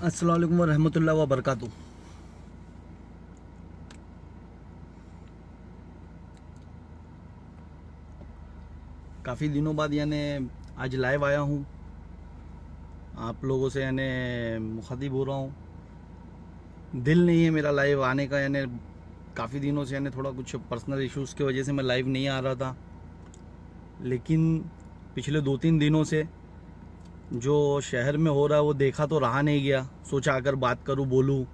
अस्सलाम वालेकुम वरहमतुल्लाहि व बरकातुहू। काफ़ी दिनों बाद यानी आज लाइव आया हूँ, आप लोगों से यानी मुखातिब हो रहा हूँ। दिल नहीं है मेरा लाइव आने का, यानी काफ़ी दिनों से यानी थोड़ा कुछ पर्सनल इश्यूज़ की वजह से मैं लाइव नहीं आ रहा था। लेकिन पिछले 2-3 दिनों से जो शहर में हो रहा है वो देखा तो रहा नहीं गया। सोचा अगर बात करूं, बोलूं,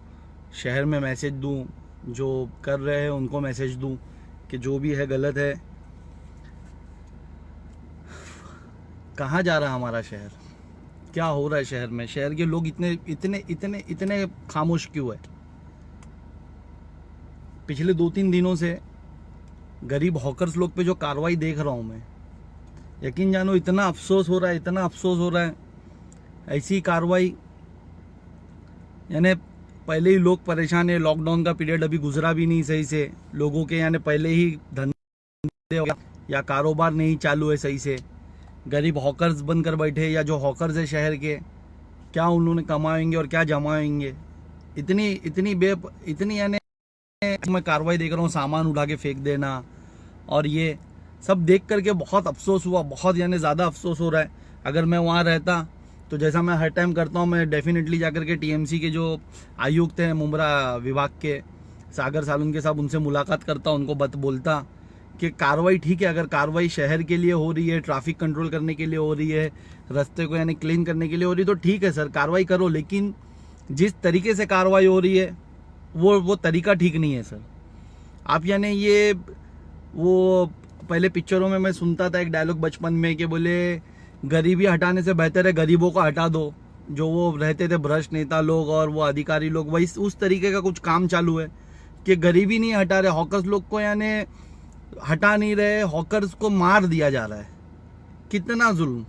शहर में मैसेज दूं, जो कर रहे हैं उनको मैसेज दूं कि जो भी है गलत है। कहाँ जा रहा है हमारा शहर, क्या हो रहा है शहर में? शहर के लोग इतने इतने इतने इतने खामोश क्यों है? पिछले 2-3 दिनों से गरीब हॉकर्स लोग पे जो कार्रवाई देख रहा हूँ मैं, यकीन जानो इतना अफसोस हो रहा है, इतना अफसोस हो रहा है। ऐसी कार्रवाई यानी पहले ही लोग परेशान है, लॉकडाउन का पीरियड अभी गुजरा भी नहीं सही से, लोगों के यानी पहले ही धंधे या कारोबार नहीं चालू है सही से। गरीब हॉकर्स बनकर बैठे, या जो हॉकर्स है शहर के, क्या उन्होंने कमाएंगे और क्या जमाएंगे? इतनी इतनी यानी मैं कार्रवाई देख रहा हूँ, सामान उठा के फेंक देना, और ये सब देख करके बहुत अफसोस हुआ, बहुत यानी ज़्यादा अफसोस हो रहा है। अगर मैं वहाँ रहता तो जैसा मैं हर टाइम करता हूँ, मैं डेफिनेटली जाकर के टीएमसी के जो आयुक्त हैं मुंब्रा विभाग के, सागर सालुन के साथ उनसे मुलाकात करता, उनको बोलता कि कार्रवाई ठीक है, अगर कार्रवाई शहर के लिए हो रही है, ट्रैफिक कंट्रोल करने के लिए हो रही है, रास्ते को यानी क्लीन करने के लिए हो रही है, तो ठीक है सर, कार्रवाई करो। लेकिन जिस तरीके से कार्रवाई हो रही है वो तरीका ठीक नहीं है सर। आप यानी ये वो पहले पिक्चरों में मैं सुनता था एक डायलॉग बचपन में कि बोले गरीबी हटाने से बेहतर है गरीबों को हटा दो। जो वो रहते थे भ्रष्ट नेता लोग और वो अधिकारी लोग, वही उस तरीके का कुछ काम चालू है कि गरीबी नहीं हटा रहे, हॉकर्स लोग को यानी हटा नहीं रहे, हॉकर्स को मार दिया जा रहा है। कितना जुल्म,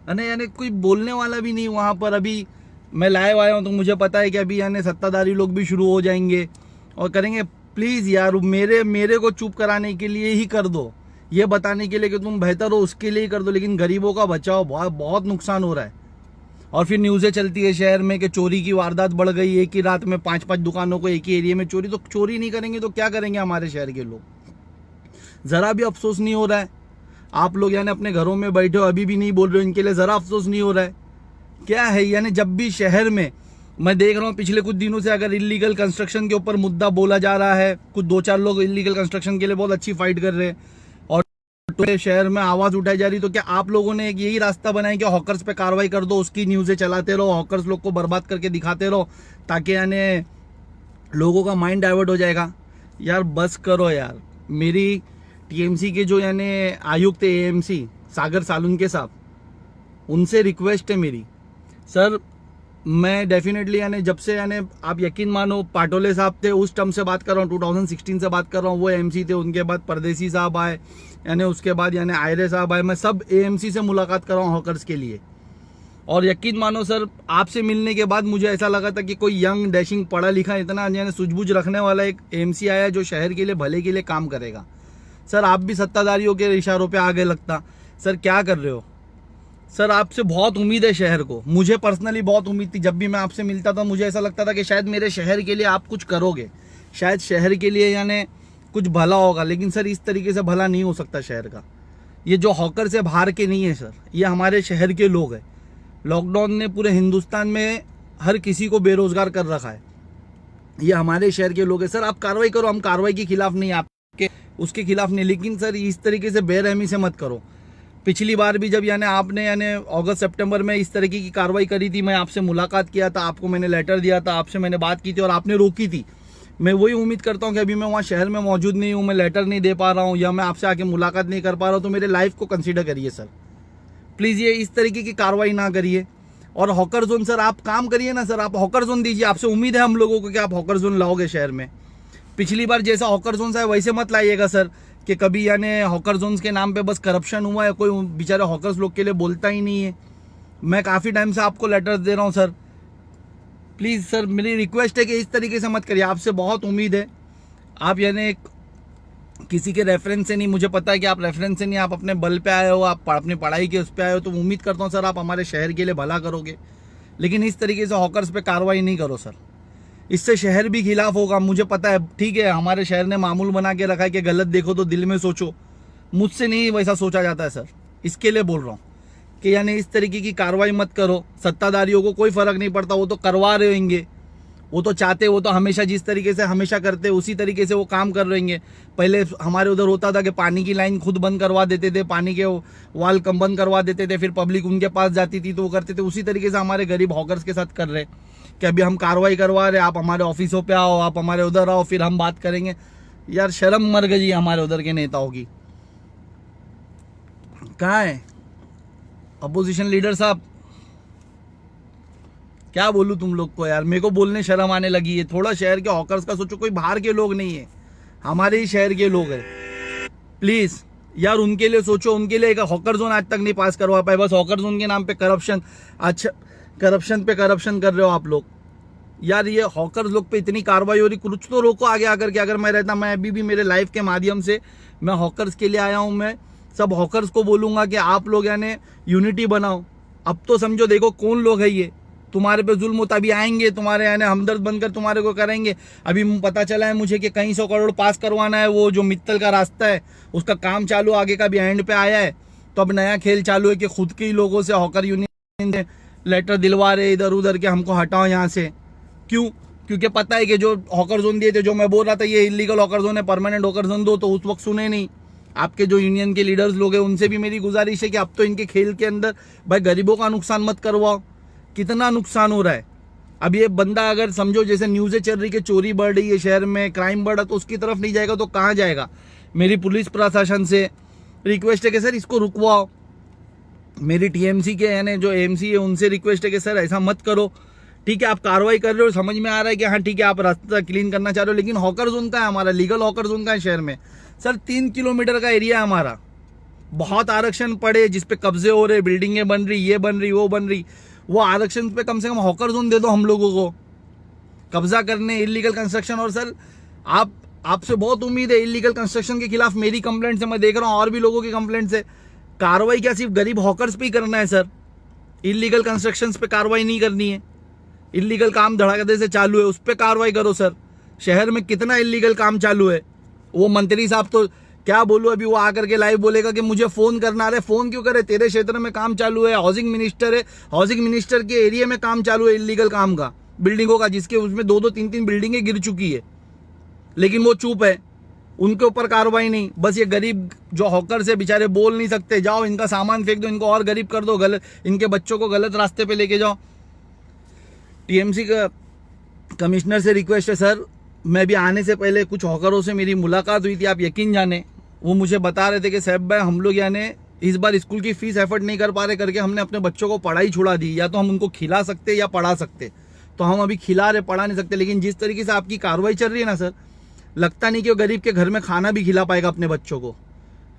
यानी कोई बोलने वाला भी नहीं वहाँ पर। अभी मैं लाइव आया हूँ तो मुझे पता है कि अभी यानी सत्ताधारी लोग भी शुरू हो जाएंगे और करेंगे। प्लीज़ यार, मेरे को चुप कराने के लिए ही कर दो, ये बताने के लिए कि तुम बेहतर हो उसके लिए ही कर दो, लेकिन गरीबों का बचाओ, बहुत नुकसान हो रहा है। और फिर न्यूज़ें चलती है शहर में कि चोरी की वारदात बढ़ गई, एक ही रात में 5-5 दुकानों को एक ही एरिया में चोरी। तो चोरी नहीं करेंगे तो क्या करेंगे हमारे शहर के लोग? ज़रा भी अफसोस नहीं हो रहा है? आप लोग यानी अपने घरों में बैठे हो, अभी भी नहीं बोल रहे हो, इनके लिए ज़रा अफसोस नहीं हो रहा है? क्या है यानी जब भी शहर में मैं देख रहा हूँ पिछले कुछ दिनों से, अगर इलीगल कंस्ट्रक्शन के ऊपर मुद्दा बोला जा रहा है, कुछ 2-4 लोग इलीगल कंस्ट्रक्शन के लिए बहुत अच्छी फाइट कर रहे हैं और तो शहर में आवाज उठाई जा रही, तो क्या आप लोगों ने एक यही रास्ता बनाया कि हॉकर्स पे कार्रवाई कर दो, उसकी न्यूज़ें चलाते रहो, हॉकर्स लोग को बर्बाद करके दिखाते रहो, ताकि यानी लोगों का माइंड डाइवर्ट हो जाएगा? यार बस करो यार। मेरी टीएमसी के जो यानी आयुक्त है एएमसी सागर सालुन के साहब, उनसे रिक्वेस्ट है मेरी, सर मैं डेफिनेटली यानी जब से यानी आप यकीन मानो पाटोले साहब थे उस टर्म से बात कर रहा हूँ, 2016 से बात कर रहा हूँ, वो एमसी थे, उनके बाद परदेसी साहब आए, यानी उसके बाद यानी आयरे साहब आए, मैं सब एएमसी से मुलाकात कर रहा हूँ हॉकर्स के लिए। और यकीन मानो सर, आपसे मिलने के बाद मुझे ऐसा लगा था कि कोई यंग डैशिंग पढ़ा लिखा इतना यानी सूझबूझ रखने वाला एक एएमसी आया जो शहर के लिए भले के लिए काम करेगा। सर आप भी सत्ताधारियों के इशारों पे आगे लगता। सर क्या कर रहे हो? सर आपसे बहुत उम्मीद है शहर को, मुझे पर्सनली बहुत उम्मीद थी। जब भी मैं आपसे मिलता था मुझे ऐसा लगता था कि शायद मेरे शहर के लिए आप कुछ करोगे, शायद शहर के लिए यानी कुछ भला होगा। लेकिन सर इस तरीके से भला नहीं हो सकता शहर का। ये जो हॉकर से बाहर के नहीं है सर, ये हमारे शहर के लोग हैं। लॉकडाउन ने पूरे हिंदुस्तान में हर किसी को बेरोजगार कर रखा है, ये हमारे शहर के लोग हैं। सर आप कार्रवाई करो, हम कार्रवाई के खिलाफ नहीं, आपके उसके खिलाफ नहीं, लेकिन सर इस तरीके से बेरहमी से मत करो। पिछली बार भी जब यानी आपने यानी अगस्त सितंबर में इस तरीके की कार्रवाई करी थी, मैं आपसे मुलाकात किया था, आपको मैंने लेटर दिया था, आपसे मैंने बात की थी और आपने रोकी थी। मैं वही उम्मीद करता हूं कि अभी मैं वहां शहर में मौजूद नहीं हूं, मैं लेटर नहीं दे पा रहा हूं या मैं आपसे आके मुलाकात नहीं कर पा रहा हूं, तो मेरे लाइफ को कंसीडर करिए सर प्लीज़। ये इस तरीके की कार्रवाई ना करिए। और हॉकर जोन सर आप काम करिए ना सर, आप हॉकर जोन दीजिए, आपसे उम्मीद है हम लोगों को कि आप हॉकर जोन लाओगे शहर में। पिछली बार जैसा हॉकर जोन है वैसे मत लाइएगा सर कि कभी यानी हॉकर जोन्स के नाम पे बस करप्शन हुआ है, कोई बेचारे हॉकर्स लोग के लिए बोलता ही नहीं है। मैं काफ़ी टाइम से आपको लेटर दे रहा हूँ सर, प्लीज़ सर मेरी रिक्वेस्ट है कि इस तरीके से मत करिए। आपसे बहुत उम्मीद है, आप यानी किसी के रेफरेंस से नहीं, मुझे पता है कि आप रेफरेंस से नहीं, आप अपने बल पे आए हो, आप अपनी पढ़ाई के उस पर आए हो, तो उम्मीद करता हूँ सर आप हमारे शहर के लिए भला करोगे। लेकिन इस तरीके से हॉकर्स पे कार्रवाई नहीं करो सर। इससे शहर भी खिलाफ होगा, मुझे पता है। ठीक है, हमारे शहर ने मामूल बना के रखा है कि गलत देखो तो दिल में सोचो। मुझसे नहीं वैसा सोचा जाता है सर। इसके लिए बोल रहा हूँ कि यानी इस तरीके की कार्रवाई मत करो। सत्ताधारियों को कोई फर्क नहीं पड़ता, वो तो करवा रहे होंगे, वो तो चाहते, वो तो हमेशा जिस तरीके से हमेशा करते उसी तरीके से वो काम कर रहे होंगे। पहले हमारे उधर होता था कि पानी की लाइन खुद बंद करवा देते थे, पानी के वाल कम बंद करवा देते थे, फिर पब्लिक उनके पास जाती थी तो वो करते थे। उसी तरीके से हमारे गरीब हॉकर्स के साथ कर रहे कि अभी हम कार्रवाई करवा रहे, आप हमारे ऑफिसों पे आओ, आप हमारे उधर आओ, फिर हम बात करेंगे। यार शर्म मर गई हमारे उधर के नेताओं की। कहाँ है अपोजिशन लीडर साहब? क्या बोलूं तुम लोग को यार, मेरे को बोलने शर्म आने लगी है। थोड़ा शहर के हॉकर्स का सोचो, कोई बाहर के लोग नहीं है, हमारे ही शहर के लोग हैं। प्लीज यार उनके लिए सोचो। उनके लिए एक हॉकर जोन आज तक नहीं पास करवा पाए, बस हॉकर जोन के नाम पे करप्शन। अच्छा, करप्शन पे करप्शन कर रहे हो आप लोग। यार ये हॉकर्स लोग पे इतनी कार्रवाई हो रही, कुछ तो रोको आगे आकर के। अगर मैं रहता, मैं अभी भी मेरे लाइफ के माध्यम से मैं हॉकर्स के लिए आया हूं। मैं सब हॉकर्स को बोलूंगा कि आप लोग यानी यूनिटी बनाओ। अब तो समझो, देखो कौन लोग है ये तुम्हारे पे जुल्म होता। अभी आएंगे तुम्हारे यानी हमदर्द बनकर तुम्हारे को करेंगे। अभी पता चला है मुझे कि कई 100 करोड़ पास करवाना है, वो जो मित्तल का रास्ता है उसका काम चालू, आगे का भी एंड पे आया है। तो अब नया खेल चालू है कि खुद के ही लोगों से हॉकर यूनियन से लेटर दिलवा रहे इधर उधर के हमको हटाओ यहाँ से। क्यों? क्योंकि पता है कि जो हॉकर जोन दिए थे, जो मैं बोल रहा था ये इलीगल हॉकर जोन है, परमानेंट हॉकर जोन दो, तो उस वक्त सुने नहीं। आपके जो यूनियन के लीडर्स लोग हैं उनसे भी मेरी गुजारिश है कि अब तो इनके खेल के अंदर भाई गरीबों का नुकसान मत करवाओ। कितना नुकसान हो रहा है। अब ये बंदा अगर समझो जैसे न्यूज़ें चल रही कि चोरी बढ़ रही है शहर में, क्राइम बढ़ रहा, तो उसकी तरफ नहीं जाएगा तो कहाँ जाएगा? मेरी पुलिस प्रशासन से रिक्वेस्ट है कि सर इसको रुकवाओ। मेरी टीएमसी के यानी जो एएमसी है उनसे रिक्वेस्ट है कि सर ऐसा मत करो। ठीक है, आप कार्रवाई कर रहे हो, समझ में आ रहा है कि हाँ ठीक है आप रास्ता क्लीन करना चाह रहे हो, लेकिन हॉकर जोन का है हमारा, लीगल हॉकर जोन का है शहर में सर। 3 किलोमीटर का एरिया है हमारा। बहुत आरक्षण पड़े जिसपे कब्जे हो रहे, बिल्डिंगें बन रही, ये बन रही, वो बन रही। वो आरक्षण पे कम से कम हॉकर जोन दे दो हम लोगों को। कब्जा करने, इलीगल कंस्ट्रक्शन। और सर आपसे बहुत उम्मीद है, इलीगल कंस्ट्रक्शन के खिलाफ मेरी कंप्लेंट से मैं देख रहा हूँ और भी लोगों की कंप्लेंट से कार्रवाई क्या सिर्फ गरीब हॉकर्स पे ही करना है सर? इलीगल कंस्ट्रक्शन पे कार्रवाई नहीं करनी है। इलीगल काम धड़ाधड़ से चालू है, उस पर कार्रवाई करो सर। शहर में कितना इलीगल काम चालू है। वो मंत्री साहब तो क्या बोलूं, अभी वो आकर के लाइव बोलेगा कि मुझे फोन करना। रहे फोन क्यों करे? तेरे क्षेत्र में काम चालू है, हाउसिंग मिनिस्टर है, हाउसिंग मिनिस्टर के एरिया में काम चालू है इलीगल काम का, बिल्डिंगों का, जिसके उसमें 2-2, 3-3 बिल्डिंगें गिर चुकी है, लेकिन वो चुप है। उनके ऊपर कार्रवाई नहीं। बस ये गरीब जो हॉकर से बेचारे बोल नहीं सकते, जाओ इनका सामान फेंक दो, इनको और गरीब कर दो, गलत इनके बच्चों को गलत रास्ते पे लेके जाओ। टीएमसी का कमिश्नर से रिक्वेस्ट है सर, मैं भी आने से पहले कुछ हॉकरों से मेरी मुलाकात हुई थी, आप यकीन जाने वो मुझे बता रहे थे कि साहब भाई हम लोग यानी इस बार स्कूल की फीस एफर्ट नहीं कर पा रहे करके हमने अपने बच्चों को पढ़ाई छुड़ा दी। या तो हम उनको खिला सकते या पढ़ा सकते, तो हम अभी खिला रहे, पढ़ा नहीं सकते। लेकिन जिस तरीके से आपकी कार्रवाई चल रही है ना सर, लगता नहीं कि वो गरीब के घर में खाना भी खिला पाएगा अपने बच्चों को।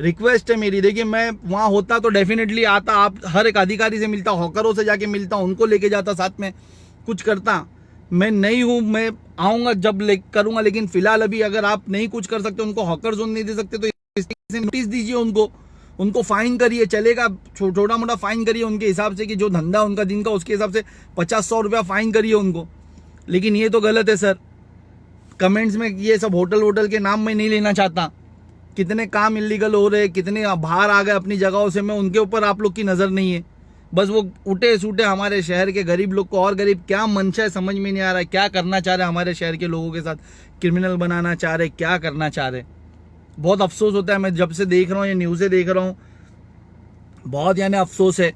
रिक्वेस्ट है मेरी, देखिए मैं वहाँ होता तो डेफिनेटली आता, आप हर एक अधिकारी से मिलता, हॉकरों से जाके मिलता, उनको लेके जाता, साथ में कुछ करता। मैं नहीं हूँ, मैं आऊँगा जब करूँगा। लेकिन फिलहाल अभी अगर आप नहीं कुछ कर सकते, उनको हॉकर जोन नहीं दे सकते, तो नोटिस दीजिए उनको फाइन करिए, चलेगा, छोटा मोटा फाइन करिए उनके हिसाब से कि जो धंधा उनका दिन का उसके हिसाब से 50-100 रुपया फाइन करिए उनको। लेकिन ये तो गलत है सर। कमेंट्स में ये सब होटल के नाम मैं नहीं लेना चाहता। कितने काम इलीगल हो रहे, कितने बाहर आ गए अपनी जगहों से, मैं उनके ऊपर आप लोग की नज़र नहीं है। बस वो उठे सूटे हमारे शहर के गरीब लोग को और गरीब क्या मंशा है समझ में नहीं आ रहा है। क्या करना चाह रहे हमारे शहर के लोगों के साथ? क्रिमिनल बनाना चाह रहे, क्या करना चाह रहे? बहुत अफसोस होता है, मैं जब से देख रहा हूँ, ये न्यूज़ें देख रहा हूँ, बहुत यानी अफसोस है।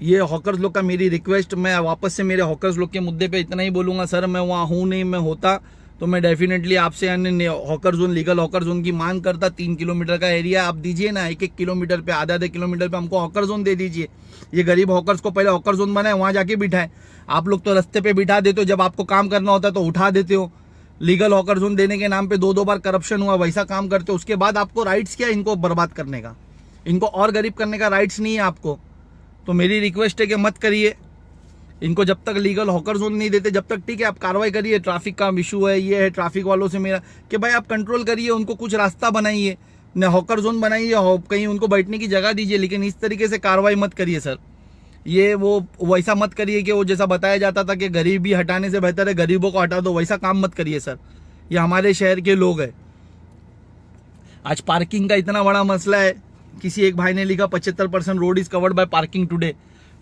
ये हॉकर्स लोग का मेरी रिक्वेस्ट, मैं वापस से मेरे हॉकर्स लोग के मुद्दे पे इतना ही बोलूँगा सर, मैं वहाँ हूँ नहीं, मैं होता तो मैं डेफिनेटली आपसे यानी hawker zone, legal hawker zone की मांग करता। 3 किलोमीटर का एरिया आप दीजिए ना, 1-1 किलोमीटर पे, आधे किलोमीटर पे हमको हॉकर जोन दे दीजिए। ये गरीब हॉकर्स को पहले हॉकर जोन बनाए, वहाँ जाके बिठाए। आप लोग तो रास्ते पे बिठा देते हो, जब आपको काम करना होता है तो उठा देते हो। लीगल हॉकर जोन देने के नाम पे 2-2 बार करप्शन हुआ, वैसा काम करते हो। उसके बाद आपको राइट्स क्या इनको बर्बाद करने का, इनको और गरीब करने का राइट्स नहीं है आपको। तो मेरी रिक्वेस्ट है कि मत करिए इनको, जब तक लीगल हॉकर जोन नहीं देते जब तक। ठीक है आप कार्रवाई करिए, ट्रैफिक का इशू है, ये है, ट्रैफिक वालों से मेरा कि भाई आप कंट्रोल करिए, उनको कुछ रास्ता बनाइए, न हॉकर जोन बनाइए, कहीं उनको बैठने की जगह दीजिए, लेकिन इस तरीके से कार्रवाई मत करिए सर। ये वो वैसा मत करिए कि वो जैसा बताया जाता था कि गरीबी हटाने से बेहतर है गरीबों को हटा दो, वैसा काम मत करिए सर। ये हमारे शहर के लोग हैं। आज पार्किंग का इतना बड़ा मसला है, किसी एक भाई ने लिखा 75% road is covered by parking today.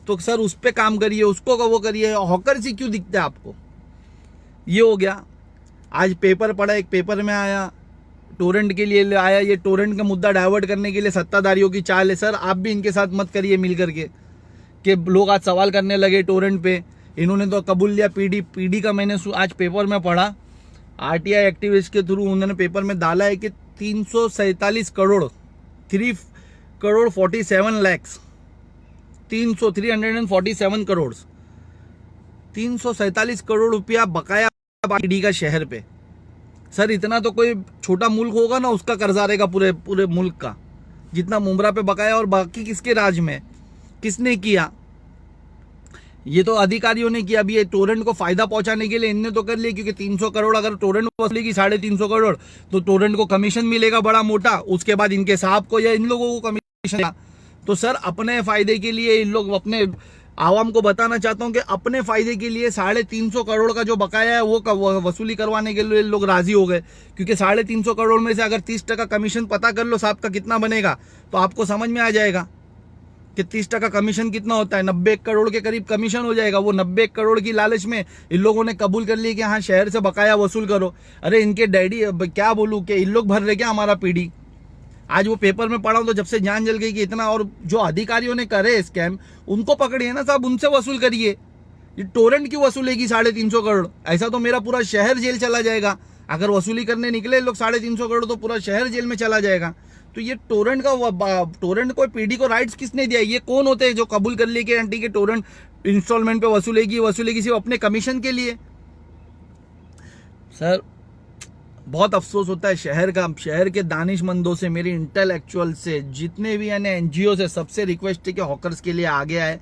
तो सर उस पर काम करिए, उसको वो करिए, हॉकर से क्यों दिखता है आपको? ये हो गया। आज पेपर पढ़ा, एक पेपर में आया टोरेंट के लिए आया, ये टोरेंट का मुद्दा डाइवर्ट करने के लिए सत्ताधारियों की चाल है। सर आप भी इनके साथ मत करिए मिल करके, कि लोग आज सवाल करने लगे टोरेंट पे। इन्होंने तो कबूल लिया पीडी का। मैंने आज पेपर में पढ़ा, आरटीआई एक्टिविस्ट के थ्रू उन्होंने पेपर में डाला है कि 347 करोड़ 347 lakhs 347 करोड़ 347 करोड़ रुपया बकाया पीडी का शहर पे। सर इतना तो कोई छोटा मुल्क होगा ना, उसका कर्जा रहेगा पूरे मुल्क का, जितना मुंब्रा पे बकाया। और बाकी किसके राज में, किसने किया? ये तो अधिकारियों ने किया। अभी ये टोरेंट को फायदा पहुंचाने के लिए इनने तो कर लिया, क्योंकि 300 करोड़ अगर टोरेंट वसूलेगी 350 करोड़ तो टोरेंट को कमीशन मिलेगा बड़ा मोटा, उसके बाद इनके साहब को या इन लोगों को कमीशन। तो सर अपने फायदे के लिए इन लोग, अपने आवाम को बताना चाहता हूं कि अपने फायदे के लिए 350 करोड़ का जो बकाया है वो वसूली करवाने के लिए लोग राजी हो गए। क्योंकि 350 करोड़ में से अगर 30% कमीशन पता कर लो साहब का कितना बनेगा, तो आपको समझ में आ जाएगा कि 30% कमीशन कितना होता है। 90 करोड़ के करीब कमीशन हो जाएगा। वो 90 करोड़ की लालच में इन लोगों ने कबूल कर लिया कि हाँ शहर से बकाया वसूल करो। अरे इनके डैडी क्या बोलूं कि इन लोग भर रहे क्या हमारा पीढ़ी। आज वो पेपर में पढ़ा तो जब से जान जल गई कि इतना। और जो अधिकारियों ने करे स्कैम, उनको पकड़िए ना साहब, उनसे वसूल करिए। ये टोरेंट क्यों वसूलेगी 350 करोड़? ऐसा तो मेरा पूरा शहर जेल चला जाएगा। अगर वसूली करने निकले लोग 350 करोड़ तो पूरा शहर जेल में चला जाएगा। तो ये टोरेंट को पीडी को राइट्स किसने दिया? ये कौन होते हैं जो कबूल कर लिए कि आंटी के टोरेंट इंस्टॉलमेंट पे वसूलेगी सिर्फ अपने कमीशन के लिए? सर बहुत अफसोस होता है शहर के दानिशमंदों से, मेरी इंटेलेक्चुअल से, जितने भी यानी एनजीओ से, सबसे रिक्वेस्ट है कि हॉकर्स के लिए आगे आए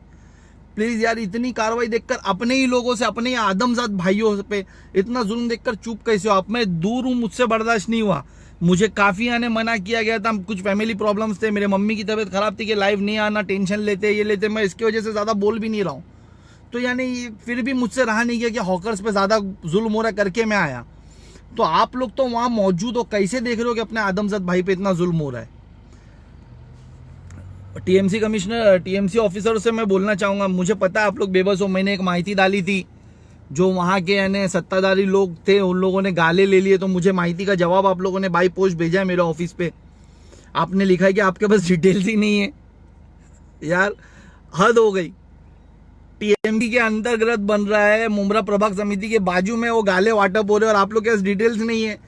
प्लीज। यार इतनी कार्रवाई देखकर अपने ही लोगों से, अपने ही आदमजात भाइयों पे इतना जुल्म देखकर चुप कैसे हो आप? मैं दूर हूं, मुझसे बर्दाश्त नहीं हुआ। मुझे काफी आने मना किया गया था, कुछ फैमिली प्रॉब्लम्स थे, मेरे मम्मी की तबीयत खराब थी कि लाइव नहीं आना, टेंशन लेते ये लेते, मैं इसकी वजह से ज्यादा बोल भी नहीं रहा हूँ। तो यानी फिर भी मुझसे रहा नहीं गया कि हॉकर्स पे ज्यादा जुल्म हो रहा करके मैं आया। तो आप लोग तो वहां मौजूद हो, कैसे देख रहे हो कि अपने आदमजात भाई पे इतना जुल्म हो रहा है? टीएमसी ऑफिसर से मैं बोलना चाहूंगा, मुझे पता है आप लोग बेबस हो। मैंने एक माहिती डाली थी, जो वहां के यानी सत्ताधारी लोग थे उन लोगों ने गाले ले लिए, तो मुझे माहिती का जवाब आप लोगों ने बाई पोस्ट भेजा है मेरे ऑफिस पे। आपने लिखा है कि आपके पास डिटेल्स ही नहीं है। यार हद हो गई। टीएमसी के अंतर्गत बन रहा है, मुंब्रा प्रभाग समिति के बाजू में वो गाले वाटअप हो रहे और आप लोग के पास डिटेल्स नहीं है।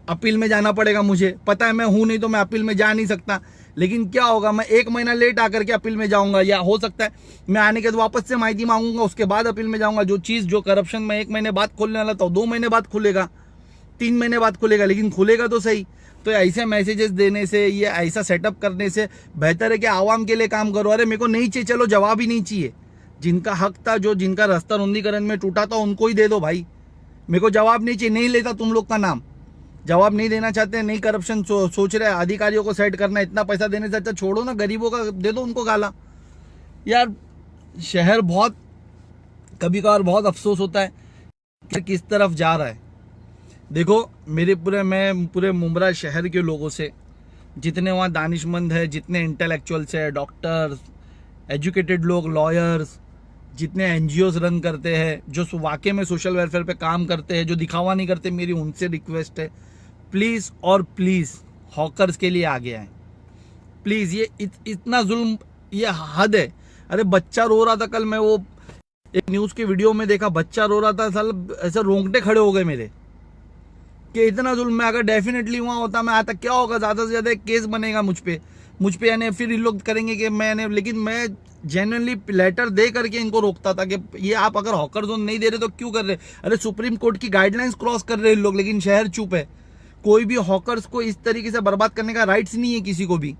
अपील में जाना पड़ेगा, मुझे पता है मैं हूं नहीं तो मैं अपील में जा नहीं सकता। लेकिन क्या होगा, मैं 1 महीना लेट आकर के अपील में जाऊंगा, या हो सकता है मैं आने के बाद वापस से माहिती मांगूंगा, उसके बाद अपील में जाऊंगा। जो करप्शन में 1 महीने बाद खोलने वाला था 2 महीने बाद खुलेगा, 3 महीने बाद खुलेगा, लेकिन खुलेगा तो सही। तो ऐसे मैसेजेस देने से, ये ऐसा सेटअप करने से बेहतर है कि आवाम के लिए काम करो। अरे मेरे को नहीं चाहिए, चलो जवाब ही नहीं चाहिए। जिनका हक था, जो जिनका रास्ता रुंदीकरण में टूटा था, उनको ही दे दो भाई। मेरे को जवाब नहीं चाहिए, नहीं लेता तुम लोग का नाम। जवाब नहीं देना चाहते, नहीं करप्शन सोच रहे हैं, अधिकारियों को सेट करना, इतना पैसा देने से अच्छा छोड़ो ना, गरीबों का दे दो उनको गाला। यार शहर बहुत, कभी कभार बहुत अफसोस होता है कि किस तरफ जा रहा है। देखो मैं पूरे मुंब्रा शहर के लोगों से, जितने वहाँ दानिशमंद है, जितने इंटेलेक्चुअल्स है, डॉक्टर्स, एजुकेटेड लोग, लॉयर्स, जितने एनजीओज रन करते हैं, जो वाकई में सोशल वेलफेयर पे काम करते हैं, जो दिखावा नहीं करते, मेरी उनसे रिक्वेस्ट है प्लीज और प्लीज हॉकर्स के लिए आगे आए प्लीज। ये इतना जुल्म, ये हद है। अरे बच्चा रो रहा था, कल मैं वो एक न्यूज के वीडियो में देखा, बच्चा रो रहा था, साल ऐसे रोंगटे खड़े हो गए मेरे कि इतना जुल्म। मैं अगर डेफिनेटली वहां होता, मैं आता, क्या होगा, ज्यादा से ज्यादा एक केस बनेगा मुझ पे यानी फिर इन लोग करेंगे कि मैंने, लेकिन मैं जेन्युइनली लेटर दे करके इनको रोकता था कि ये आप अगर हॉकर जोन नहीं दे रहे तो क्यों कर रहे? अरे सुप्रीम कोर्ट की गाइडलाइंस क्रॉस कर रहे हैं लोग, लेकिन शहर चुप है। कोई भी हॉकर्स को इस तरीके से बर्बाद करने का राइट्स नहीं है किसी को भी,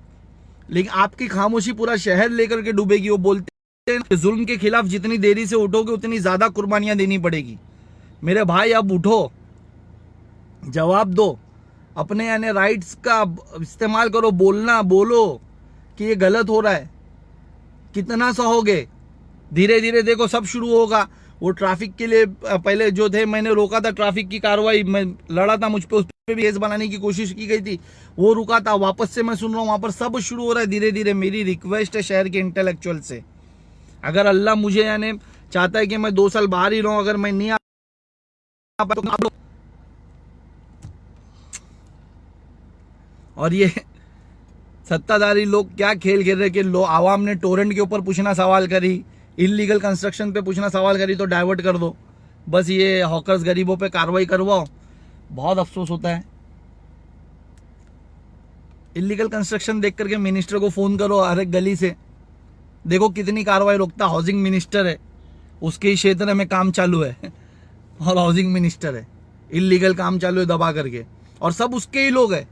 लेकिन आपकी खामोशी पूरा शहर लेकर के डूबेगी। वो बोलते हैं जुल्म के खिलाफ जितनी देरी से उठोगे उतनी ज्यादा कुर्बानियां देनी पड़ेगी। मेरे भाई अब उठो, जवाब दो, अपने यानी राइट्स का इस्तेमाल करो, बोलो कि ये गलत हो रहा है। कितना सहोगे? धीरे धीरे देखो सब शुरू होगा। वो ट्रैफिक के लिए पहले जो थे, मैंने रोका था ट्रैफिक की कार्रवाई, मैं लड़ा था, मुझ पे उस पे भी केस बनाने की कोशिश की गई थी, वो रुका था। वापस से मैं सुन रहा हूँ वहां पर सब शुरू हो रहा है धीरे धीरे। मेरी रिक्वेस्ट है शहर के इंटेलेक्चुअल से, अगर अल्लाह मुझे यानी चाहता है कि मैं 2 साल बाहर ही रहूं, अगर मैं नहीं आ पाया तो आप लोग। और ये सत्ताधारी लोग क्या खेल खेल रहे कि आवाम ने टोरेंट के ऊपर पूछना सवाल करी, इलीगल कंस्ट्रक्शन पे पूछना सवाल करी तो डाइवर्ट कर दो, बस ये हॉकर्स गरीबों पे कार्रवाई करवाओ। बहुत अफसोस होता है। इलीगल कंस्ट्रक्शन देख करके मिनिस्टर को फोन करो हर एक गली से, देखो कितनी कार्रवाई रोकता। हाउसिंग मिनिस्टर है, उसके ही क्षेत्र में काम चालू है और हाउसिंग मिनिस्टर है, इलीगल काम चालू है दबा करके, और सब उसके ही लोग हैं।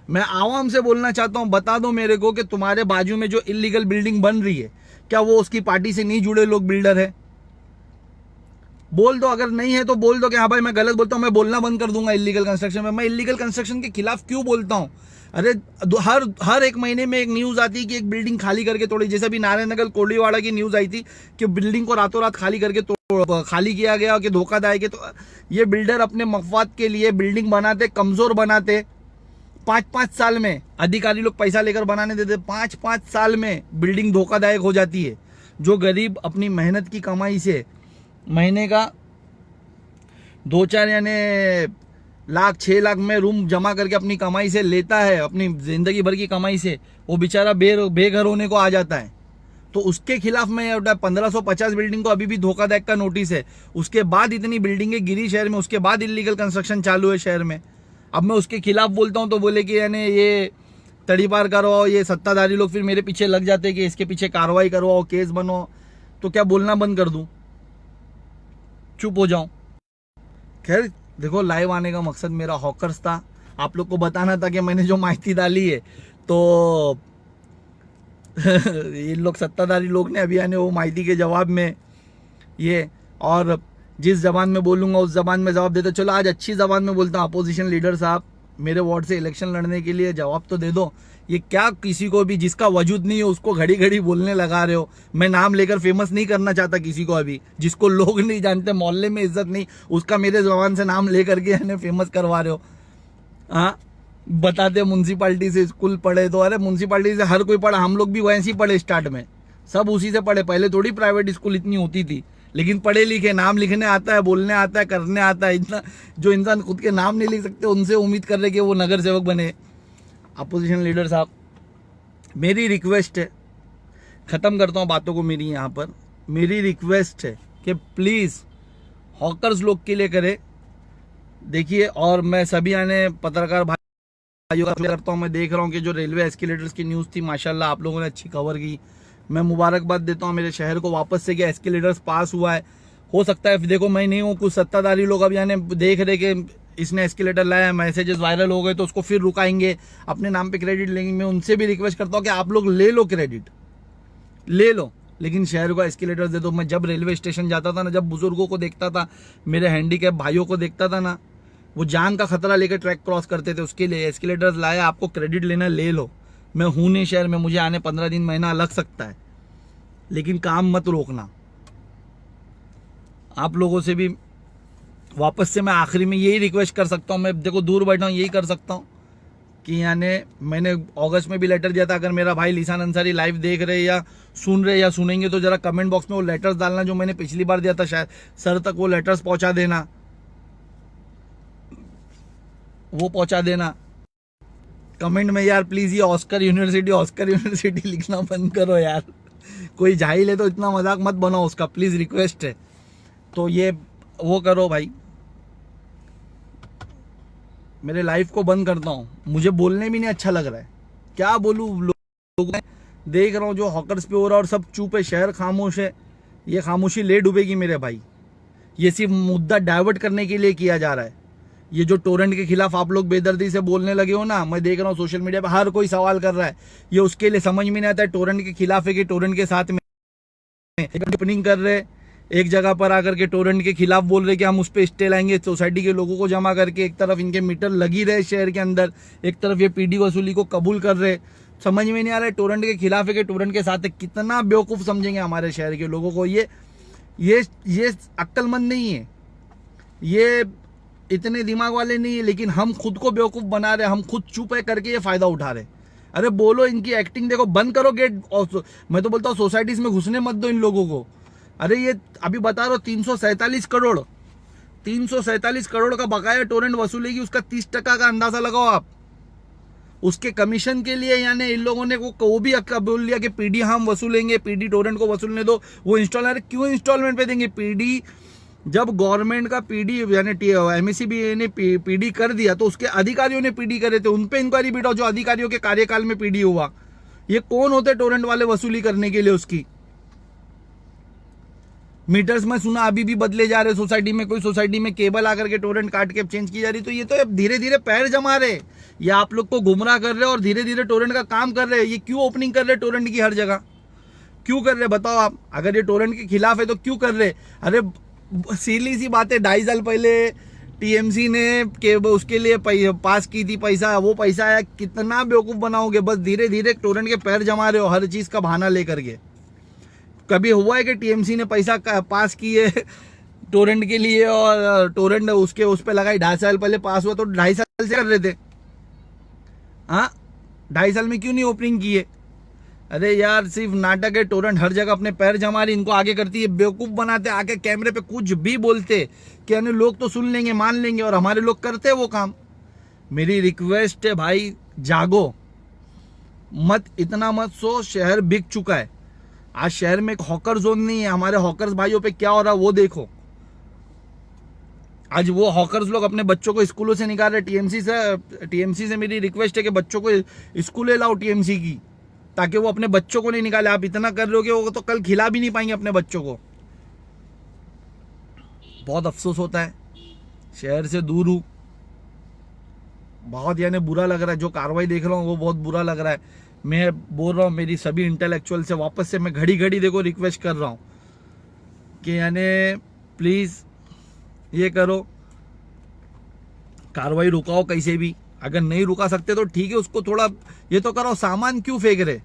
मैं आवाम से बोलना चाहता हूं, बता दो मेरे को कि तुम्हारे बाजू में जो इलीगल बिल्डिंग बन रही है, क्या वो उसकी पार्टी से नहीं जुड़े लोग बिल्डर है? बोल दो, अगर नहीं है तो बोल दो कि हाँ भाई मैं गलत बोलता हूं, मैं बोलना बंद कर दूंगा इलीगल कंस्ट्रक्शन में। मैं इलीगल कंस्ट्रक्शन के खिलाफ क्यों बोलता हूं? अरे हर एक महीने में एक न्यूज आती है कि एक बिल्डिंग खाली करके तोड़ी, जैसे अभी नारायण नगर कोलीवाड़ा की न्यूज आई थी कि बिल्डिंग को रातों रात खाली करके खाली किया गया कि धोखादायक है। तो ये बिल्डर अपने मफाद के लिए बिल्डिंग बनाते, कमजोर बनाते, 5-5 साल में अधिकारी लोग पैसा लेकर बनाने देते, 5-5 साल में बिल्डिंग धोखादायक हो जाती है। जो गरीब अपनी मेहनत की कमाई से महीने का 2-4 यानी लाख 6 लाख में रूम जमा करके अपनी कमाई से लेता है, अपनी जिंदगी भर की कमाई से, वो बेचारा बेघर होने को आ जाता है। तो उसके खिलाफ में 1550 बिल्डिंग को अभी भी धोखादायक का नोटिस है। उसके बाद इतनी बिल्डिंगें गिरी शहर में, उसके बाद इलीगल कंस्ट्रक्शन चालू है शहर में। अब मैं उसके खिलाफ बोलता हूं तो बोले कि यानी ये तड़ी पार करवाओ, ये सत्ताधारी लोग फिर मेरे पीछे लग जाते हैं कि इसके पीछे कार्रवाई करवाओ, केस बनाओ। तो क्या बोलना बंद कर दूं, चुप हो जाऊं? खैर देखो, लाइव आने का मकसद मेरा हॉकर्स था, आप लोग को बताना था कि मैंने जो माहिती डाली है तो ये लोग सत्ताधारी लोग ने अभी आने वो माहिती के जवाब में ये, और जिस जबान में बोलूंगा उस जबान में जवाब देते। चलो आज अच्छी जबान में बोलता हूँ, अपोजिशन लीडर साहब मेरे वार्ड से इलेक्शन लड़ने के लिए जवाब तो दे दो। ये क्या किसी को भी जिसका वजूद नहीं है उसको घड़ी घड़ी बोलने लगा रहे हो? मैं नाम लेकर फेमस नहीं करना चाहता किसी को, अभी जिसको लोग नहीं जानते, मोहल्ले में इज्जत नहीं, उसका मेरे जबान से नाम लेकर के फेमस करवा रहे हो। हाँ, बताते म्यूनसिपालिटी से स्कूल पढ़े तो, अरे म्यूनसिपालिटी से हर कोई पढ़ा, हम लोग भी वैसे ही पढ़े, स्टार्ट में सब उसी से पढ़े। पहले थोड़ी प्राइवेट स्कूल इतनी होती थी, लेकिन पढ़े लिखे, नाम लिखने आता है, बोलने आता है, करने आता है। इतना जो इंसान खुद के नाम नहीं लिख सकते उनसे उम्मीद कर रहे कि वो नगर सेवक बने। अपोजिशन लीडर साहब, मेरी रिक्वेस्ट है, खत्म करता हूँ बातों को मेरी यहाँ पर, मेरी रिक्वेस्ट है कि प्लीज हॉकर्स लोग के लिए करे। देखिए, और मैं सभी आने पत्रकार भाइयों का करता हूँ, मैं देख रहा हूँ कि जो रेलवे एस्केलेटर्स की न्यूज़ थी, माशाल्लाह आप लोगों ने अच्छी कवर की। मैं मुबारकबाद देता हूँ मेरे शहर को वापस से कि एस्केलेटर्स पास हुआ है। हो सकता है देखो मैं नहीं हूँ, कुछ सत्ताधारी लोग अब यानी देख रहे कि इसने एस्केलेटर लाया, मैसेजेस वायरल हो गए तो उसको फिर रुकाएंगे, अपने नाम पे क्रेडिट लेंगे। मैं उनसे भी रिक्वेस्ट करता हूँ कि आप लोग ले लो, क्रेडिट ले लो, लेकिन शहर को एस्केलेटर दे दो। मैं जब रेलवे स्टेशन जाता था ना, जब बुजुर्गों को देखता था, मेरे हैंडीकैप भाइयों को देखता था ना, वो जान का खतरा लेकर ट्रैक क्रॉस करते थे, उसके लिए एस्केलेटर्स लाया। आपको क्रेडिट लेना ले लो, मैं हूं नहीं शहर में, मुझे आने 15 दिन महीना लग सकता है, लेकिन काम मत रोकना। आप लोगों से भी वापस से मैं आखिरी में यही रिक्वेस्ट कर सकता हूं, मैं देखो दूर बैठा हूं, यही कर सकता हूं कि यानी मैंने अगस्त में भी लेटर दिया था। अगर मेरा भाई लिसान अंसारी लाइव देख रहे या सुन रहे या सुनेंगे तो जरा कमेंट बॉक्स में वो लेटर्स डालना जो मैंने पिछली बार दिया था, शायद सर तक वो लेटर्स पहुंचा देना, वो पहुंचा देना कमेंट में यार प्लीज। ये ऑस्कर यूनिवर्सिटी लिखना बंद करो यार, कोई जाहिल है तो इतना मजाक मत बनाओ उसका, प्लीज रिक्वेस्ट है। तो ये वो करो भाई, मेरे लाइफ को बंद करता हूँ, मुझे बोलने भी नहीं अच्छा लग रहा है, क्या बोलूँ। लोग देख रहा हूँ जो हॉकर्स पे हो रहा है और सब चुप है, शहर खामोश है। ये खामोशी ले डूबेगी मेरे भाई, ये सिर्फ मुद्दा डाइवर्ट करने के लिए किया जा रहा है। ये जो टोरेंट के खिलाफ आप लोग बेदर्दी से बोलने लगे हो ना, मैं देख रहा हूँ सोशल मीडिया पे हर कोई सवाल कर रहा है, ये उसके लिए समझ में नहीं आता है टोरेंट के खिलाफ है कि टोरेंट के साथ में टिप्पणी कर रहे, एक जगह पर आकर के टोरेंट के खिलाफ बोल रहे कि हम उस पर स्टे लाएंगे, सोसाइटी के लोगों को जमा करके। एक तरफ इनके मीटर लगी रहे शहर के अंदर, एक तरफ ये पीडी वसूली को कबूल कर रहे। समझ में नहीं आ रहा है, टोरेंट के खिलाफ है कि टोरेंट के साथ है। कितना बेवकूफ समझेंगे हमारे शहर के लोगों को। ये अक्लमंद नहीं है, ये इतने दिमाग वाले नहीं है, लेकिन हम खुद को बेवकूफ बना रहे, हम खुद चुप है करके ये फायदा उठा रहे। अरे बोलो, इनकी एक्टिंग देखो, बंद करो गेट। मैं तो बोलता हूँ सोसाइटीज में घुसने मत दो इन लोगों को। अरे ये अभी बता रहा हूँ 347 करोड़ का बकाया टोरेंट वसूलेगी, उसका 30% का अंदाजा लगाओ आप। उसके कमीशन के लिए यानी इन लोगों ने वो भी बोल लिया कि पीडी हम वसूलेंगे, पीडी टोरेंट को वसूलने दो। वो इंस्टॉलर क्यों इंस्टॉलमेंट पे देंगे? पीडी जब गवर्नमेंट का पीडी यानी एमएससीबी ने पीडी कर दिया तो उसके अधिकारियों ने पीडी करे थे, उन पे इंक्वायरी बिठाओ जो अधिकारियों के कार्यकाल में पीडी हुआ। ये कौन होते टोरेंट वाले वसूली करने के लिए? उसकी मीटर्स में सुना अभी भी बदले जा रहे सोसाइटी में, कोई सोसाइटी में केबल आकर के टोरेंट काट के चेंज की जा रही। तो ये तो धीरे धीरे पैर जमा रहे, ये आप लोग को गुमराह कर रहे और धीरे धीरे टोरेंट का काम कर रहे हैं। ये क्यों ओपनिंग कर रहे टोरेंट की हर जगह? क्यों कर रहे बताओ आप? अगर ये टोरेंट के खिलाफ है तो क्यों कर रहे? अरे सीली सी बात है, 2.5 साल पहले टीएमसी ने उसके लिए पास की थी पैसा, वो पैसा आया। कितना बेवकूफ बनाओगे? बस धीरे धीरे टोरेंट के पैर जमा रहे हो हर चीज का बहाना लेकर के। कभी हुआ है कि टीएमसी ने पैसा पास किए टोरेंट के लिए और टोरेंट उसके उस पर लगाई? 2.5 साल पहले पास हुआ तो 2.5 साल से कर रहे थे। हाँ, 2.5 साल में क्यों नहीं ओपनिंग किए? अरे यार सिर्फ नाटक है। टोरेंट हर जगह अपने पैर जमा रही, इनको आगे करती है, बेवकूफ बनाते, आके कैमरे पे कुछ भी बोलते कि यानी लोग तो सुन लेंगे, मान लेंगे, और हमारे लोग करते हैं वो काम। मेरी रिक्वेस्ट है भाई, जागो मत, इतना मत सो। शहर बिक चुका है। आज शहर में एक हॉकर जोन नहीं है। हमारे हॉकर्स भाइयों पे क्या हो रहा है वो देखो। आज वो हॉकर्स लोग अपने बच्चों को स्कूलों से निकाल रहे। टीएमसी से मेरी रिक्वेस्ट है कि बच्चों को स्कूलें लाओ टीएमसी की, ताकि वो अपने बच्चों को नहीं निकाले। आप इतना कर रहे हो कि वो तो कल खिला भी नहीं पाएंगे अपने बच्चों को। बहुत अफसोस होता है, शहर से दूर हूं, बहुत यानी बुरा लग रहा है। जो कार्रवाई देख रहा हूँ वो बहुत बुरा लग रहा है। मैं बोल रहा हूँ मेरी सभी इंटेलेक्चुअल से वापस से मैं घड़ी घड़ी देखो रिक्वेस्ट कर रहा हूँ कि यानी प्लीज ये करो, कार्रवाई रुकाओ कैसे भी। अगर नहीं रुका सकते तो ठीक है, उसको थोड़ा ये तो करो। सामान क्यों फेंक रहे?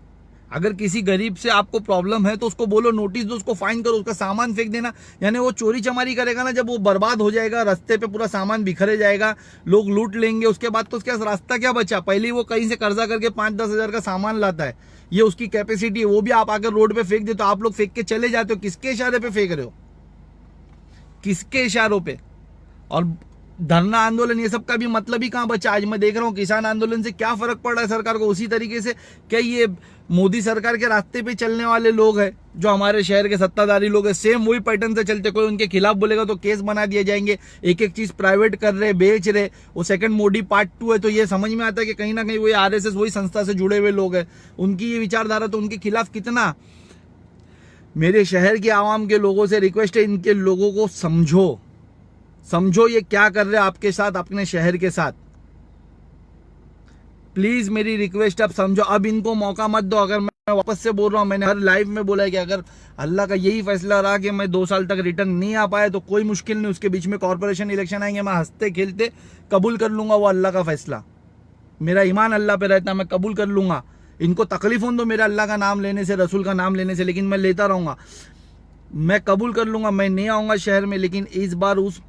अगर किसी गरीब से आपको प्रॉब्लम है तो उसको बोलो, नोटिस दो, उसको फाइन करो, उसका सामान फेंक देना। यानी वो चोरी चमारी करेगा ना, जब वो बर्बाद हो जाएगा, रास्ते पे पूरा सामान बिखरे जाएगा, लोग लूट लेंगे, उसके बाद तो उसका रास्ता क्या बचा? पहले वो कहीं से कर्जा करके 5-10 हजार का सामान लाता है, ये उसकी कैपेसिटी है। वो भी आप आकर रोड पे फेंक दे तो आप लोग फेंक के चले जाते हो। किसके इशारे पे फेंक रहे हो? किसके इशारों पे? और धरना आंदोलन ये सब का भी मतलब ही कहां बचा? आज मैं देख रहा हूं किसान आंदोलन से क्या फर्क पड़ रहा है सरकार को। उसी तरीके से क्या ये मोदी सरकार के रास्ते पे चलने वाले लोग हैं जो हमारे शहर के सत्ताधारी लोग हैं, सेम वही पैटर्न से चलते। कोई उनके खिलाफ बोलेगा तो केस बना दिए जाएंगे, एक एक चीज प्राइवेट कर रहे, बेच रहे। वो सेकंड मोदी पार्ट 2 है। तो ये समझ में आता है कि कहीं ना कहीं वही आरएसएस, वही संस्था से जुड़े हुए लोग हैं, उनकी ये विचारधारा। तो उनके खिलाफ कितना। मेरे शहर के आवाम के लोगों से रिक्वेस्ट है, इनके लोगों को समझो ये क्या कर रहे हैं आपके साथ, अपने शहर के साथ। प्लीज मेरी रिक्वेस्ट अब समझो। अब इनको मौका मत दो। अगर मैं वापस से बोल रहा हूं, मैंने हर लाइव में बोला है कि अगर अल्लाह का यही फैसला रहा कि मैं 2 साल तक रिटर्न नहीं आ पाया तो कोई मुश्किल नहीं, उसके बीच में कॉर्पोरेशन इलेक्शन आएंगे, मैं हंसते खेलते कबूल कर लूंगा वो अल्लाह का फैसला। मेरा ईमान अल्लाह पे रहता है, मैं कबूल कर लूंगा। इनको तकलीफ हो दो मेरा अल्लाह का नाम लेने से, रसूल का नाम लेने से, लेकिन मैं लेता रहूंगा। मैं कबूल कर लूंगा, मैं नहीं आऊंगा शहर में। लेकिन इस बार उस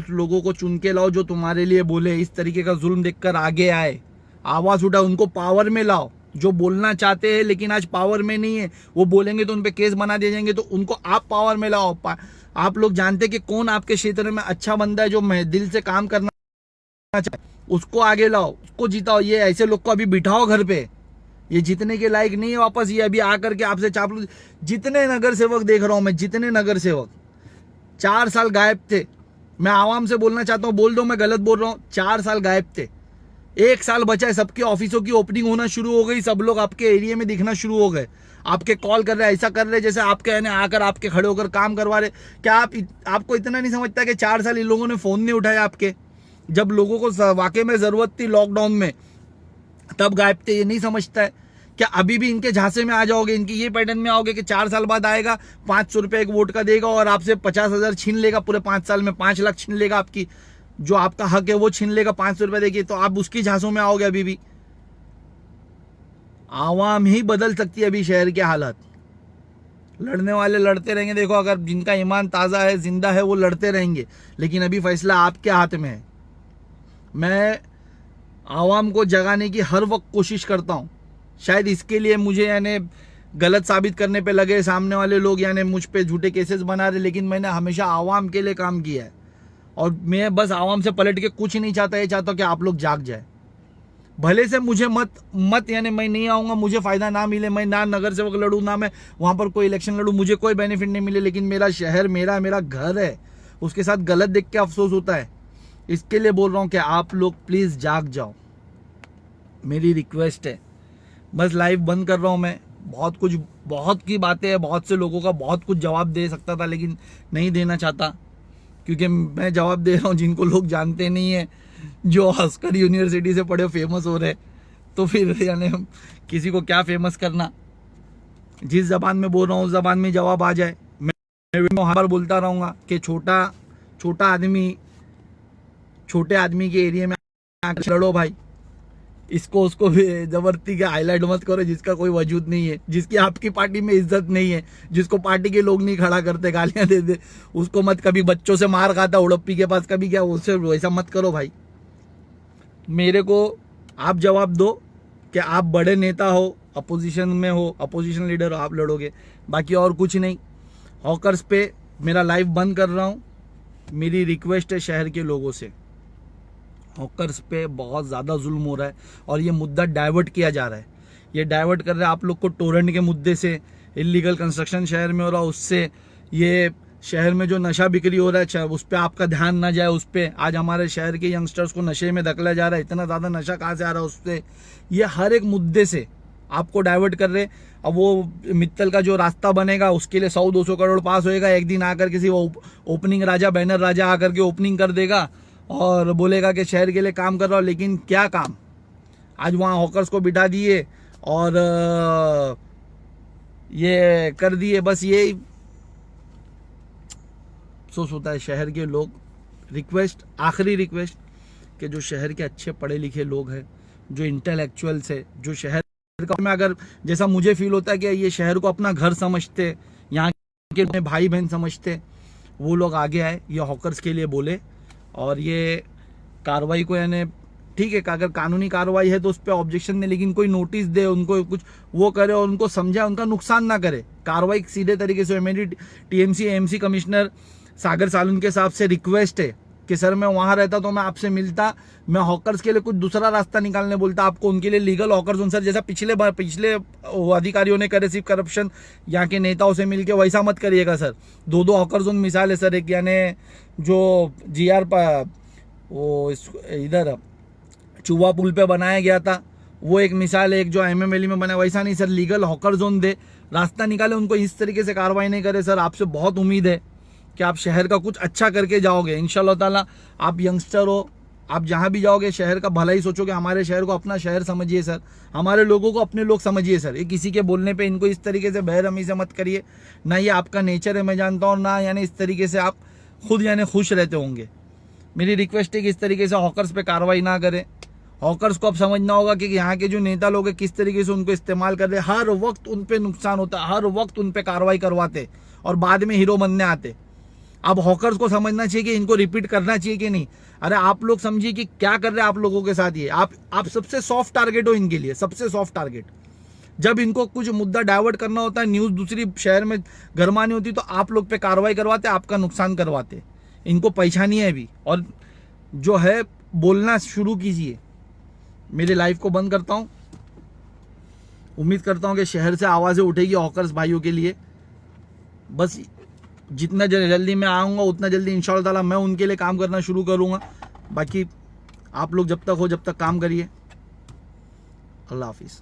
लोगों को चुन के लाओ जो तुम्हारे लिए बोले, इस तरीके का जुल्म देखकर आगे आए, आवाज उठाओ, उनको पावर में लाओ। जो बोलना चाहते हैं लेकिन आज पावर में नहीं है, वो बोलेंगे तो उनपे केस बना दिए जाएंगे। तो उनको आप पावर में लाओ। आप लोग जानते कि कौन आपके क्षेत्र में अच्छा बंदा है, जो दिल से काम करना चाहता है, उसको आगे लाओ, उसको जिताओ। ये ऐसे लोग को अभी बिठाओ घर पे, ये जीतने के लायक नहीं है वापस। ये अभी आकर के आपसे चापलूस। जितने नगर सेवक देख रहा हूं मैं, जितने नगर सेवक 4 साल गायब थे, मैं आवाम से बोलना चाहता हूं, बोल दो मैं गलत बोल रहा हूं, 4 साल गायब थे, 1 साल बचा है। सबके ऑफिसों की ओपनिंग होना शुरू हो गई, सब लोग आपके एरिया में दिखना शुरू हो गए, आपके कॉल कर रहे हैं, ऐसा कर रहे जैसे आपके यानी आकर आपके खड़े होकर काम करवा रहे। क्या आपको इतना नहीं समझता कि 4 साल इन लोगों ने फोन नहीं उठाया आपके? जब लोगों को वाकई में जरूरत थी लॉकडाउन में, तब गायब थे। ये नहीं समझता है क्या अभी भी इनके झांसे में आ जाओगे, इनकी ये पैटर्न में आओगे कि 4 साल बाद आएगा, 500 रुपए एक वोट का देगा और आपसे 50,000 छीन लेगा, पूरे 5 साल में 5 लाख छीन लेगा, आपकी जो आपका हक है वो छीन लेगा, 500 रुपए देगी। तो आप उसकी झांसों में आओगे अभी भी। आवाम ही बदल सकती है अभी शहर के हालात। लड़ने वाले लड़ते रहेंगे, देखो अगर जिनका ईमान ताज़ा है, जिंदा है, वो लड़ते रहेंगे, लेकिन अभी फैसला आपके हाथ में है। मैं आवाम को जगाने की हर वक्त कोशिश करता हूँ। शायद इसके लिए मुझे यानी गलत साबित करने पे लगे सामने वाले लोग, यानी मुझ पे झूठे केसेस बना रहे, लेकिन मैंने हमेशा आवाम के लिए काम किया है। और मैं बस आवाम से पलट के कुछ नहीं चाहता, ये चाहता हूँ कि आप लोग जाग जाए। भले से मुझे मत यानी मैं नहीं आऊँगा, मुझे फ़ायदा ना मिले, मैं ना नगर सेवक लड़ूँ, ना मैं वहाँ पर कोई इलेक्शन लड़ूँ, मुझे कोई बेनिफिट नहीं मिले, लेकिन मेरा शहर मेरा घर है, उसके साथ गलत देख के अफसोस होता है। इसके लिए बोल रहा हूँ कि आप लोग प्लीज़ जाग जाओ, मेरी रिक्वेस्ट है। बस लाइव बंद कर रहा हूँ मैं। बहुत की बातें हैं, बहुत से लोगों का बहुत कुछ जवाब दे सकता था, लेकिन नहीं देना चाहता, क्योंकि मैं जवाब दे रहा हूँ जिनको लोग जानते नहीं है, जो हंसकर यूनिवर्सिटी से पढ़े फेमस हो रहे, तो फिर यानी किसी को क्या फेमस करना। जिस जबान में बोल रहा हूँ उस जबान में जवाब आ जाए। मैं हर बार बोलता रहूँगा कि छोटा आदमी छोटे आदमी के एरिया में आकर लड़ो भाई, इसको उसको भी जबरदस्ती के हाईलाइट मत करो, जिसका कोई वजूद नहीं है, जिसकी आपकी पार्टी में इज्जत नहीं है, जिसको पार्टी के लोग नहीं खड़ा करते, गालियां दे दे, उसको मत। कभी बच्चों से मार खाता उड़प्पी के पास, कभी क्या, उससे वैसा मत करो भाई। मेरे को आप जवाब दो कि आप बड़े नेता हो, अपोजिशन में हो, अपोजिशन लीडर हो, आप लड़ोगे, बाकी और कुछ नहीं। हॉकर्स पे मेरा लाइव बंद कर रहा हूँ। मेरी रिक्वेस्ट है शहर के लोगों से, हॉकर्स पे बहुत ज़्यादा जुल्म हो रहा है और ये मुद्दा डाइवर्ट किया जा रहा है। ये डाइवर्ट कर रहे हैं आप लोग को टोरेंट के मुद्दे से, इलीगल कंस्ट्रक्शन शहर में हो रहा है उससे, ये शहर में जो नशा बिक्री हो रहा है उस पर आपका ध्यान ना जाए। उस पर आज हमारे शहर के यंगस्टर्स को नशे में धकेला जा रहा है, इतना ज़्यादा नशा कहाँ से आ रहा है उससे। ये हर एक मुद्दे से आपको डाइवर्ट कर रहे। अब वो मित्तल का जो रास्ता बनेगा उसके लिए 100-200 करोड़ पास होएगा, एक दिन आकर किसी ओपनिंग राजा, बैनर राजा आकर के ओपनिंग कर देगा और बोलेगा कि शहर के लिए काम कर रहा हूँ, लेकिन क्या काम। आज वहाँ हॉकर्स को बिठा दिए और ये कर दिए, बस ये अफसोस होता है। शहर के लोग, रिक्वेस्ट, आखिरी रिक्वेस्ट, कि जो शहर के अच्छे पढ़े लिखे लोग हैं, जो इंटेलेक्चुअल्स है, जो शहर का में अगर जैसा मुझे फील होता है कि ये शहर को अपना घर समझते, यहाँ के भाई बहन समझते, वो लोग आगे आए, ये हॉकर्स के लिए बोले और ये कार्रवाई को, यानी ठीक है अगर कानूनी कार्रवाई है तो उस पर ऑब्जेक्शन दे, लेकिन कोई नोटिस दे, उनको कुछ वो करे और उनको समझाए, उनका नुकसान ना करे, कार्रवाई सीधे तरीके से। मेरी टीएमसी एएमसी कमिश्नर सागर सालुन के साहब से रिक्वेस्ट है कि सर मैं वहाँ रहता तो मैं आपसे मिलता, मैं हॉकर्स के लिए कुछ दूसरा रास्ता निकालने बोलता आपको, उनके लिए लीगल हॉकर्स जोन, सर जैसा पिछले अधिकारियों ने करे सिर्फ करप्शन यहाँ के नेताओं से मिलके, वैसा मत करिएगा सर। 2 हॉकर जोन मिसाल है सर, एक यानी जो जीआर वो इधर चुवा पुल पे बनाया गया था वो एक मिसाल है, एक जो एमएमएलई में बना, वैसा नहीं सर, लीगल हॉकर जोन दे, रास्ता निकाले, उनको इस तरीके से कार्रवाई नहीं करे। सर आपसे बहुत उम्मीद है कि आप शहर का कुछ अच्छा करके जाओगे इंशाल्लाह ताला। आप यंगस्टर हो, आप जहाँ भी जाओगे शहर का भला ही सोचोगे, हमारे शहर को अपना शहर समझिए सर, हमारे लोगों को अपने लोग समझिए सर। ये किसी के बोलने पे इनको इस तरीके से बेरहमी से मत करिए, ना ये आपका नेचर है मैं जानता हूँ, ना यानी इस तरीके से आप खुद यानी खुश रहते होंगे। मेरी रिक्वेस्ट है कि इस तरीके से हॉकर्स पे कार्रवाई ना करें। हॉकर्स को अब समझना होगा कि यहाँ के जो नेता लोग हैं किस तरीके से उनको इस्तेमाल कर रहे, हर वक्त उन पे नुकसान होता है, हर वक्त उन पे कार्रवाई करवाते और बाद में हीरो बनने आते। अब हॉकर्स को समझना चाहिए कि इनको रिपीट करना चाहिए कि नहीं। अरे आप लोग समझिए कि क्या कर रहे हैं आप लोगों के साथ ये, आप सबसे सॉफ्ट टारगेट हो इनके लिए, सबसे सॉफ्ट टारगेट। जब इनको कुछ मुद्दा डाइवर्ट करना होता है, न्यूज़ दूसरी शहर में गरमानी होती, तो आप लोग पे कार्रवाई करवाते, आपका नुकसान करवाते। इनको पहचानिए अभी और जो है बोलना शुरू कीजिए। मेरे लाइव को बंद करता हूँ। उम्मीद करता हूँ कि शहर से आवाज़ें उठेगी हॉकर्स भाइयों के लिए। बस जितना जल्दी मैं आऊँगा उतना जल्दी इंशाअल्लाह ताला मैं उनके लिए काम करना शुरू करूँगा। बाकी आप लोग जब तक काम करिए। अल्लाह हाफिज़।